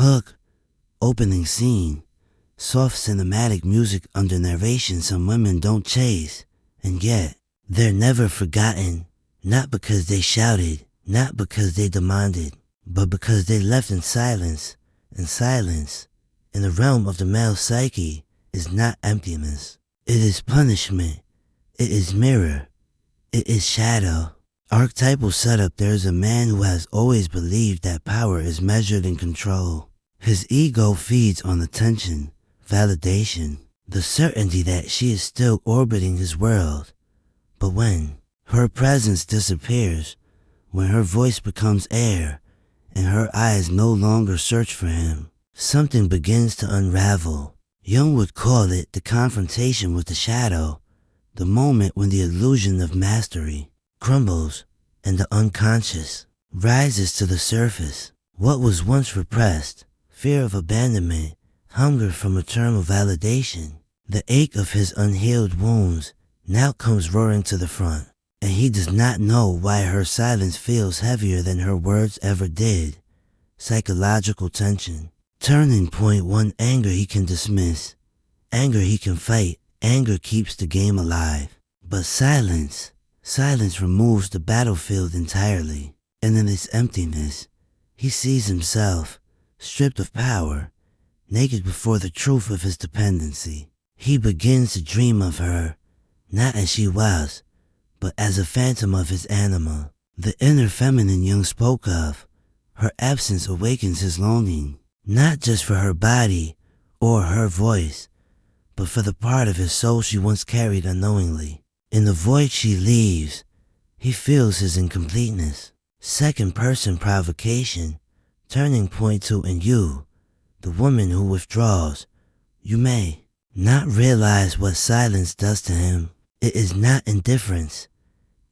Hook, opening scene. Soft cinematic music under narration some women don't chase, and yet they're never forgotten, not because they shouted, not because they demanded, but because they left in silence, and silence, in the realm of the male psyche, is not emptiness. It is punishment. It is mirror. It is shadow. Archetypal setup. There is a man who has always believed that power is measured in control. His ego feeds on attention, validation, the certainty that she is still orbiting his world. But when her presence disappears, when her voice becomes air, and her eyes no longer search for him, something begins to unravel. Jung would call it the confrontation with the shadow, the moment when the illusion of mastery crumbles and the unconscious rises to the surface. What was once repressed, fear of abandonment, hunger for maternal validation, the ache of his unhealed wounds, now comes roaring to the front, and he does not know why her silence feels heavier than her words ever did. Psychological tension. Turning point 1. Anger he can dismiss. Anger he can fight. Anger keeps the game alive. But silence removes the battlefield entirely. And in its emptiness, he sees himself, stripped of power, naked before the truth of his dependency. He begins to dream of her, not as she was, but as a phantom of his anima. The inner feminine Jung spoke of, her absence awakens his longing, not just for her body or her voice, but for the part of his soul she once carried unknowingly. In the void she leaves, he feels his incompleteness. Second person provocation. Turning point 2. In you, the woman who withdraws, you may not realize what silence does to him. It is not indifference.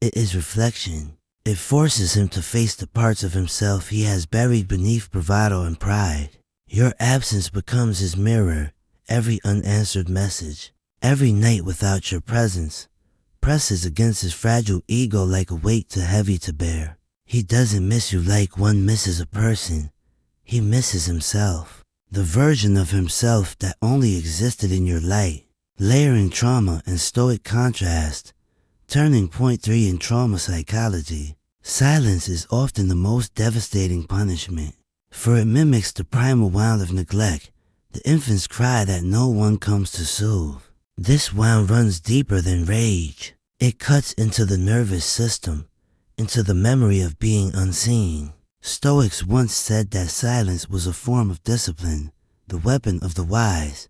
It is reflection. It forces him to face the parts of himself he has buried beneath bravado and pride. Your absence becomes his mirror. Every unanswered message, every night without your presence, presses against his fragile ego like a weight too heavy to bear. He doesn't miss you like one misses a person. He misses himself, the version of himself that only existed in your light. Layering trauma and stoic contrast. Turning point 3. In trauma psychology, silence is often the most devastating punishment, for it mimics the primal wound of neglect, the infant's cry that no one comes to soothe. This wound runs deeper than rage. It cuts into the nervous system, into the memory of being unseen. Stoics once said that silence was a form of discipline, the weapon of the wise.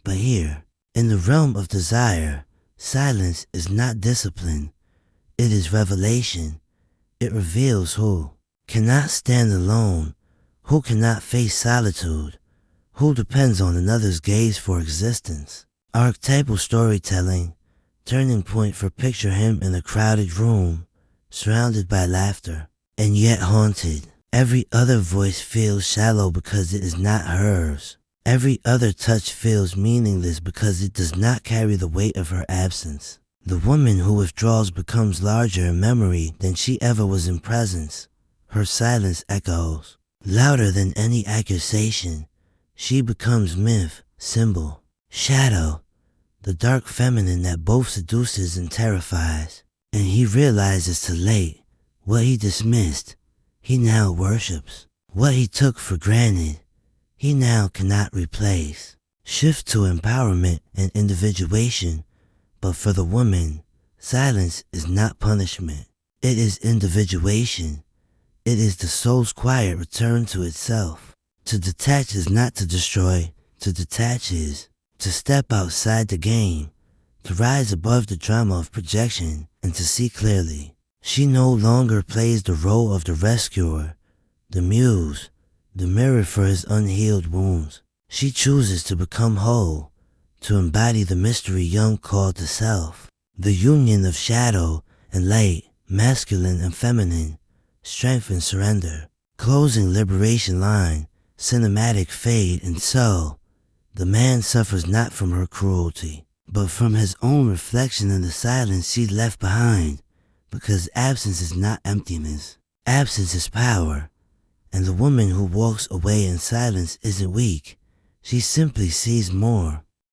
But here, in the realm of desire, silence is not discipline. It is revelation. It reveals who cannot stand alone, who cannot face solitude, who depends on another's gaze for existence. Archetypal storytelling. Turning point for picture him in a crowded room, surrounded by laughter, and yet haunted. Every other voice feels shallow because it is not hers. Every other touch feels meaningless because it does not carry the weight of her absence. The woman who withdraws becomes larger in memory than she ever was in presence. Her silence echoes, louder than any accusation. She becomes myth, symbol, shadow, the dark feminine that both seduces and terrifies. And he realizes too late, what he dismissed, he now worships. What he took for granted, he now cannot replace. Shift to empowerment and individuation. But for the woman, silence is not punishment. It is individuation. It is the soul's quiet return to itself. To detach is not to destroy. To detach is to step outside the game, to rise above the drama of projection, and to see clearly. She no longer plays the role of the rescuer, the muse, the mirror for his unhealed wounds. She chooses to become whole, to embody the mystery Jung called the self, the union of shadow and light, masculine and feminine, strength and surrender. Closing liberation line, cinematic fade. And so, the man suffers not from her cruelty, but from his own reflection in the silence she left behind, because absence is not emptiness. Absence is power, And the woman who walks away in silence isn't weak. She simply sees more.